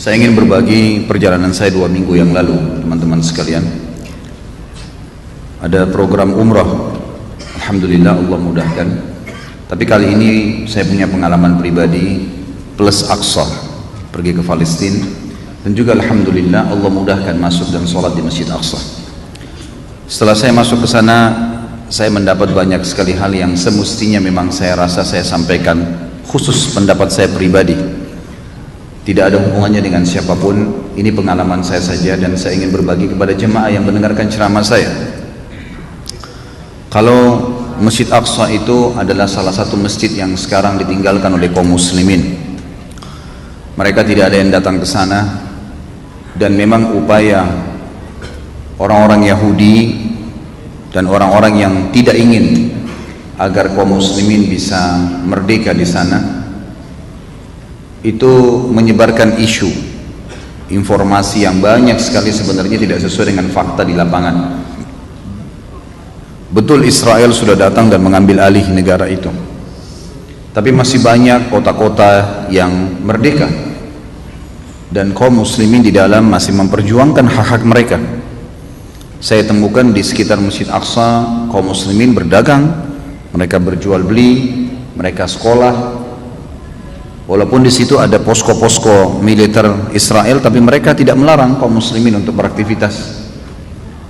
Saya ingin berbagi perjalanan saya 2 minggu yang lalu, teman-teman sekalian. Ada program umrah, alhamdulillah Allah mudahkan. Tapi kali ini saya punya pengalaman pribadi plus Aqsa, pergi ke Palestina, dan juga alhamdulillah Allah mudahkan masuk dan sholat di Masjid Aqsa. Setelah saya masuk ke sana, saya mendapat banyak sekali hal yang semestinya memang saya rasa saya sampaikan, khusus pendapat saya pribadi. Tidak ada hubungannya dengan siapapun, ini pengalaman saya saja dan saya ingin berbagi kepada jemaah yang mendengarkan ceramah saya. Kalau Masjid Aqsa itu adalah salah satu masjid yang sekarang ditinggalkan oleh kaum muslimin. Mereka tidak ada yang datang ke sana, dan memang upaya orang-orang Yahudi dan orang-orang yang tidak ingin agar kaum muslimin bisa merdeka di sana, itu menyebarkan isu, informasi yang banyak sekali sebenarnya tidak sesuai dengan fakta di lapangan. Betul Israel sudah datang dan mengambil alih negara itu, tapi masih banyak kota-kota yang merdeka dan kaum muslimin di dalam masih memperjuangkan hak-hak mereka. Saya temukan di sekitar Masjid Aqsa kaum muslimin berdagang, mereka berjual beli, mereka sekolah. Walaupun di situ ada posko-posko militer Israel, tapi mereka tidak melarang kaum muslimin untuk beraktivitas.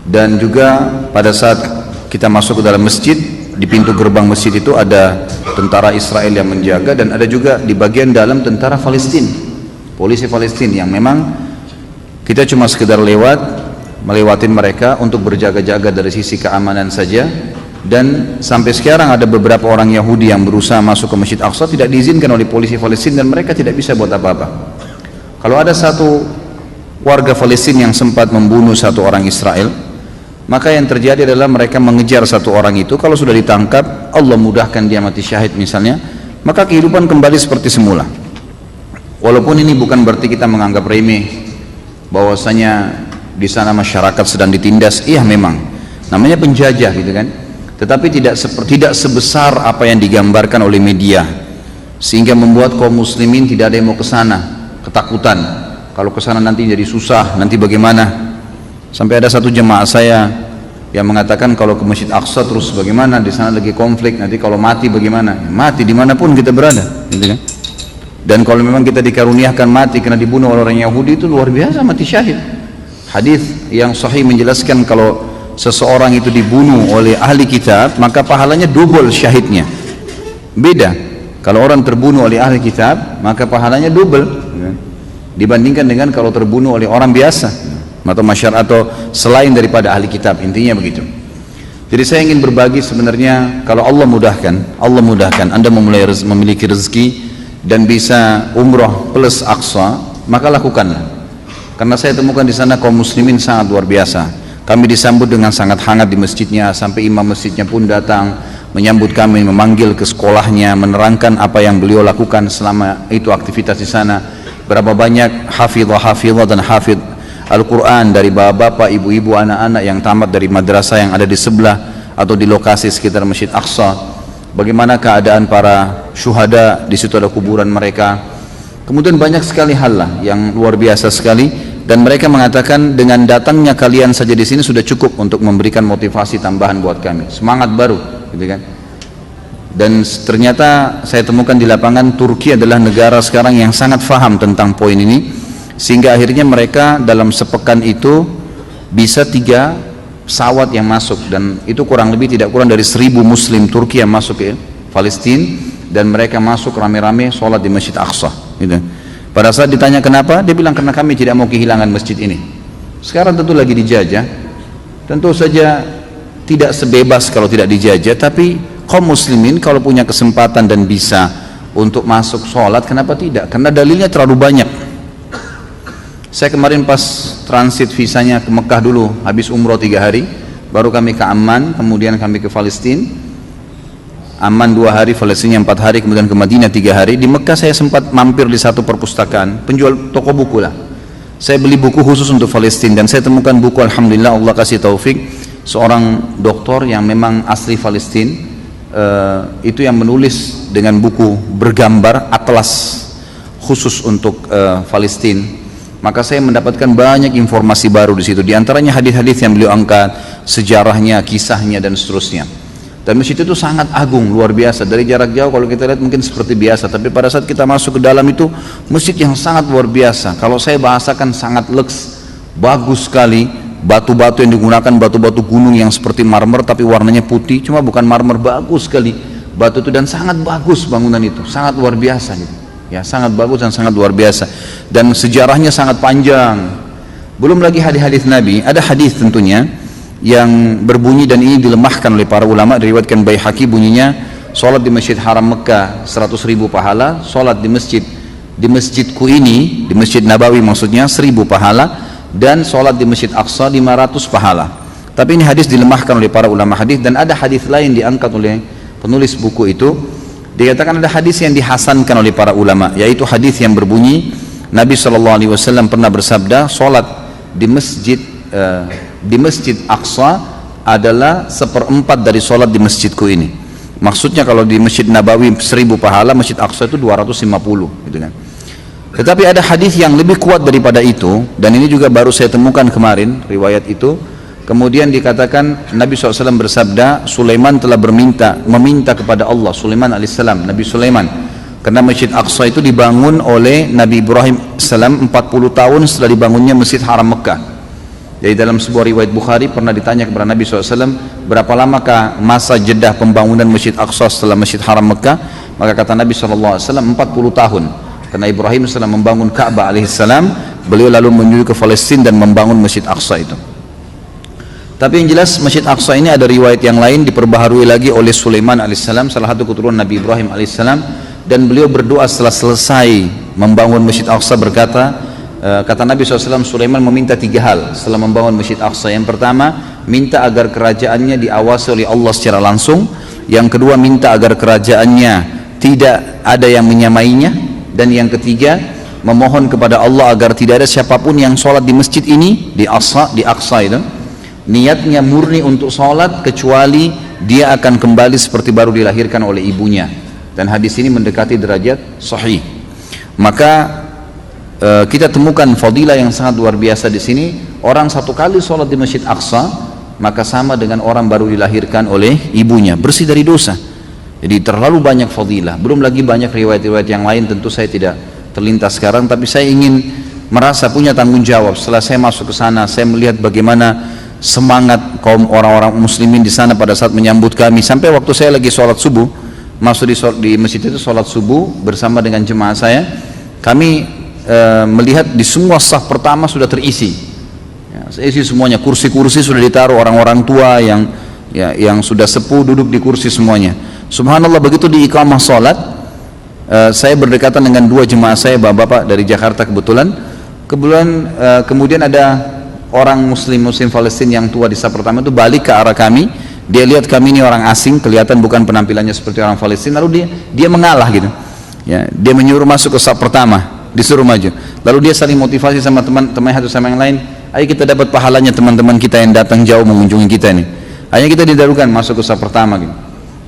Dan juga pada saat kita masuk ke dalam masjid, di pintu gerbang masjid itu ada tentara Israel yang menjaga, dan ada juga di bagian dalam tentara Palestina, polisi Palestina, yang memang kita cuma sekedar melewatin mereka untuk berjaga-jaga dari sisi keamanan saja. Dan sampai sekarang ada beberapa orang Yahudi yang berusaha masuk ke Masjid Aqsa, tidak diizinkan oleh polisi Palestina, dan mereka tidak bisa buat apa-apa. Kalau ada satu warga Palestina yang sempat membunuh satu orang Israel, maka yang terjadi adalah mereka mengejar satu orang itu. Kalau sudah ditangkap, Allah mudahkan dia mati syahid misalnya, maka kehidupan kembali seperti semula. Walaupun ini bukan berarti kita menganggap remeh bahwasanya di sana masyarakat sedang ditindas. Iya, memang namanya penjajah gitu kan, tetapi tidak sebesar apa yang digambarkan oleh media, sehingga membuat kaum muslimin tidak ada yang mau ke sana, ketakutan kalau ke sana nanti jadi susah, nanti bagaimana. Sampai ada satu jemaah saya yang mengatakan kalau ke Masjid Aqsa terus bagaimana, di sana lagi konflik, nanti kalau mati bagaimana? Mati dimanapun kita berada gitu kan. Dan kalau memang kita dikaruniakan mati karena dibunuh oleh orang Yahudi, itu luar biasa, mati syahid. Hadis yang sahih menjelaskan kalau seseorang itu dibunuh oleh ahli kitab, maka pahalanya double syahidnya. Beda kalau orang terbunuh oleh ahli kitab, maka pahalanya double dibandingkan dengan kalau terbunuh oleh orang biasa atau masyarakat atau selain daripada ahli kitab. Intinya begitu. Jadi saya ingin berbagi sebenarnya, kalau Allah mudahkan Anda memiliki rezeki dan bisa umroh plus Aqsa, maka lakukanlah. Karena saya temukan di sana kaum muslimin sangat luar biasa. Kami disambut dengan sangat hangat di masjidnya, sampai imam masjidnya pun datang menyambut kami, memanggil ke sekolahnya, menerangkan apa yang beliau lakukan selama itu aktivitas di sana. Berapa banyak hafidhah dan hafidh Al-Quran dari bapak-bapak, ibu-ibu, anak-anak yang tamat dari madrasah yang ada di sebelah atau di lokasi sekitar Masjid Aqsa. Bagaimana keadaan para syuhada, di situ ada kuburan mereka. Kemudian banyak sekali hal lah yang luar biasa sekali. Dan mereka mengatakan dengan datangnya kalian saja di sini sudah cukup untuk memberikan motivasi tambahan buat kami, semangat baru, gitu kan. Dan ternyata saya temukan di lapangan, Turki adalah negara sekarang yang sangat faham tentang poin ini, sehingga akhirnya mereka dalam sepekan itu bisa 3 pesawat yang masuk, dan itu kurang lebih tidak kurang dari 1000 muslim Turki yang masuk ke Palestina, dan mereka masuk rame-rame sholat di Masjid Aqsa, gitu. Pada saat ditanya kenapa, dia bilang karena kami tidak mau kehilangan masjid ini. Sekarang tentu lagi dijajah, tentu saja tidak sebebas kalau tidak dijajah, tapi kaum muslimin kalau punya kesempatan dan bisa untuk masuk sholat, kenapa tidak? Karena dalilnya terlalu banyak. Saya kemarin pas transit visanya ke Mekah dulu, habis umroh 3 hari, baru kami ke Amman, kemudian kami ke Palestina. Amman 2 hari, Palestina 4 hari, kemudian ke Madinah 3 hari. Di Mekah saya sempat mampir di satu perpustakaan, penjual toko buku lah. Saya beli buku khusus untuk Palestina, dan saya temukan buku, alhamdulillah Allah kasih taufik, seorang doktor yang memang asli Palestina, itu yang menulis dengan buku bergambar atlas khusus untuk Palestina. maka saya mendapatkan banyak informasi baru di situ. Di antaranya hadis-hadis yang beliau angkat, sejarahnya, kisahnya dan seterusnya. Dan masjid itu sangat agung, luar biasa. Dari jarak jauh kalau kita lihat mungkin seperti biasa, tapi pada saat kita masuk ke dalam itu masjid yang sangat luar biasa. Kalau saya bahasakan sangat leks, bagus sekali. Batu-batu yang digunakan batu-batu gunung yang seperti marmer tapi warnanya putih, cuma bukan marmer, bagus sekali batu itu, dan sangat bagus bangunan itu, sangat luar biasa gitu. Ya, sangat bagus dan sangat luar biasa. Dan sejarahnya sangat panjang. Belum lagi hadis-hadis Nabi. Ada hadis tentunya yang berbunyi, dan ini dilemahkan oleh para ulama, diriwayatkan Baihaqi, bunyinya sholat di Masjid Haram Mekah 100.000 pahala, sholat di masjidku ini, di Masjid Nabawi maksudnya 1.000 pahala, dan sholat di Masjid Aqsa 500 pahala. Tapi ini hadis dilemahkan oleh para ulama hadis. Dan ada hadis lain diangkat oleh penulis buku itu, dikatakan ada hadis yang dihasankan oleh para ulama, yaitu hadis yang berbunyi Nabi SAW pernah bersabda, sholat di Masjid Aqsa adalah 1/4 dari sholat di masjidku ini. Maksudnya kalau di Masjid Nabawi 1.000 pahala, Masjid Aqsa itu 250 gitu kan. Tetapi ada hadis yang lebih kuat daripada itu, dan ini juga baru saya temukan kemarin riwayat itu. Kemudian dikatakan Nabi SAW bersabda, Sulaiman telah meminta kepada Allah, Sulaiman alaihissalam, Nabi Sulaiman, karena Masjid Aqsa itu dibangun oleh Nabi Ibrahim alaihissalam 40 tahun setelah dibangunnya Masjid Haram Mekah. Jadi dalam sebuah riwayat Bukhari pernah ditanya kepada Nabi SAW, berapa lamakah masa jedah pembangunan Masjid Aqsa setelah Masjid Haram Mekah? Maka kata Nabi SAW 40 tahun. Karena Ibrahim SAW membangun Ka'bah alaihissalam, beliau lalu menuju ke Palestina dan membangun Masjid Aqsa itu. Tapi yang jelas Masjid Aqsa ini ada riwayat yang lain diperbaharui lagi oleh Sulaiman alaihissalam, salah satu keturunan Nabi Ibrahim alaihissalam, dan beliau berdoa setelah selesai membangun Masjid Aqsa berkata, kata Nabi SAW, Sulaiman meminta 3 hal setelah membangun Masjid Aqsa. Yang pertama, minta agar kerajaannya diawasi oleh Allah secara langsung. Yang kedua, minta agar kerajaannya tidak ada yang menyamainya. Dan yang ketiga, memohon kepada Allah agar tidak ada siapapun yang sholat di masjid ini, di Aqsa itu, niatnya murni untuk sholat, kecuali dia akan kembali seperti baru dilahirkan oleh ibunya. Dan hadis ini mendekati derajat sahih. Maka kita temukan fadilah yang sangat luar biasa di sini. Orang satu kali sholat di Masjid Aqsa, maka sama dengan orang baru dilahirkan oleh ibunya, bersih dari dosa. Jadi terlalu banyak fadilah. Belum lagi banyak riwayat-riwayat yang lain, tentu saya tidak terlintas sekarang, tapi saya ingin merasa punya tanggung jawab. Setelah saya masuk ke sana, saya melihat bagaimana semangat kaum orang-orang muslimin di sana pada saat menyambut kami. Sampai waktu saya lagi sholat subuh, masuk di masjid itu sholat subuh bersama dengan jemaah saya, kami melihat di semua saf pertama sudah terisi. Isi semuanya, kursi-kursi sudah ditaruh orang-orang tua yang sudah sepuh duduk di kursi semuanya. Subhanallah, begitu di iqamah salat, saya berdekatan dengan 2 jemaah saya, bapak-bapak dari Jakarta kebetulan. Kemudian ada orang muslim Palestina yang tua di saf pertama itu balik ke arah kami. Dia lihat kami ini orang asing, kelihatan bukan penampilannya seperti orang Palestina, lalu dia mengalah gitu. Ya, dia menyuruh masuk ke saf pertama, disuruh maju. Lalu dia saling motivasi sama teman-teman satu sama yang lain. Ayo kita dapat pahalanya teman-teman kita yang datang jauh mengunjungi kita ini. Hanya kita didahulukan masuk ke saf pertama gitu.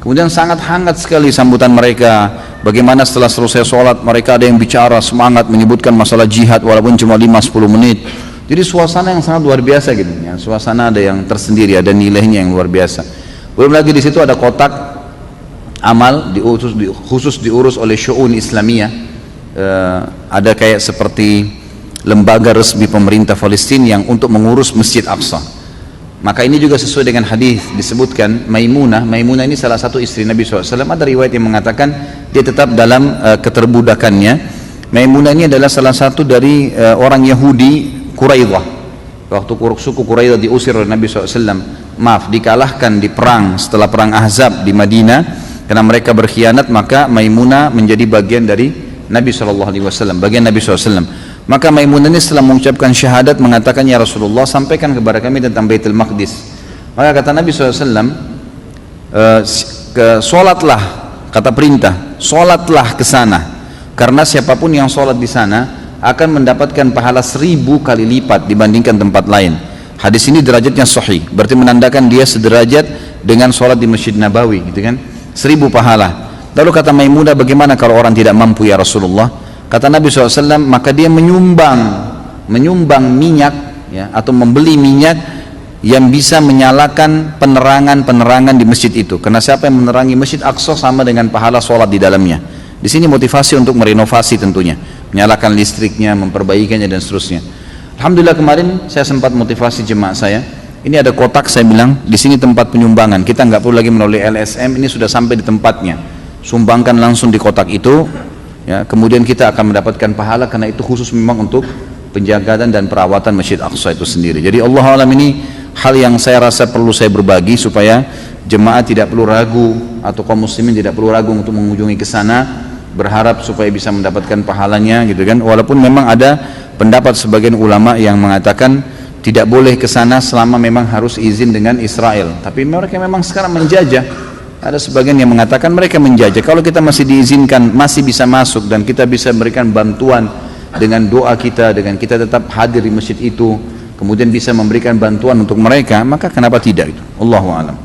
Kemudian sangat hangat sekali sambutan mereka. Bagaimana setelah selesai sholat, mereka ada yang bicara semangat menyebutkan masalah jihad walaupun cuma 5-10 menit. Jadi suasana yang sangat luar biasa gitu ya. Suasana ada yang tersendiri, ada nilainya yang luar biasa. Belum lagi di situ ada kotak amal khusus diurus oleh Syu'un Islamiyah. Ada kayak seperti lembaga resmi pemerintah Palestina yang untuk mengurus Masjid Aqsa. Maka ini juga sesuai dengan hadis disebutkan Maimunah ini salah satu istri Nabi SAW. Ada riwayat yang mengatakan dia tetap dalam keterbudakannya. Maimunah ini adalah salah satu dari orang Yahudi Quraidah. Waktu suku Quraidah diusir oleh Nabi SAW, dikalahkan di perang setelah perang Ahzab di Madinah karena mereka berkhianat, maka Maimunah menjadi bagian dari Nabi SAW, bagian Nabi SAW. Maka Maimunah ini setelah mengucapkan syahadat mengatakan, ya Rasulullah, sampaikan kepada kami tentang Baitul Maqdis. Maka kata Nabi SAW, sholatlah, kata perintah, sholatlah ke sana, karena siapapun yang sholat di sana akan mendapatkan pahala 1000 kali lipat dibandingkan tempat lain. Hadis ini derajatnya sahih, berarti menandakan dia sederajat dengan sholat di Masjid Nabawi gitu kan, 1000 pahala. Lalu kata Maimunah, bagaimana kalau orang tidak mampu ya Rasulullah? Kata Nabi SAW, maka dia menyumbang menyumbang minyak ya, atau membeli minyak yang bisa menyalakan penerangan-penerangan di masjid itu. Karena siapa yang menerangi Masjid Aqsa sama dengan pahala sholat di dalamnya. Di sini motivasi untuk merenovasi tentunya, menyalakan listriknya, memperbaikinya dan seterusnya. Alhamdulillah kemarin saya sempat motivasi jemaah saya. Ini ada kotak, saya bilang di sini tempat penyumbangan. Kita nggak perlu lagi melalui LSM, ini sudah sampai di tempatnya. Sumbangkan langsung di kotak itu, ya. Kemudian kita akan mendapatkan pahala karena itu khusus memang untuk penjagaan dan perawatan Masjid Aqsa itu sendiri. Jadi Allah alam ini hal yang saya rasa perlu saya berbagi supaya jemaah tidak perlu ragu atau kaum muslimin tidak perlu ragu untuk mengunjungi ke sana, berharap supaya bisa mendapatkan pahalanya gitu kan. Walaupun memang ada pendapat sebagian ulama yang mengatakan tidak boleh ke sana selama memang harus izin dengan Israel. Tapi mereka memang sekarang menjajah. Ada sebagian yang mengatakan mereka menjajah. Kalau kita masih diizinkan, masih bisa masuk dan kita bisa berikan bantuan dengan doa kita, dengan kita tetap hadir di masjid itu, kemudian bisa memberikan bantuan untuk mereka, maka kenapa tidak itu? Allahu a'lam.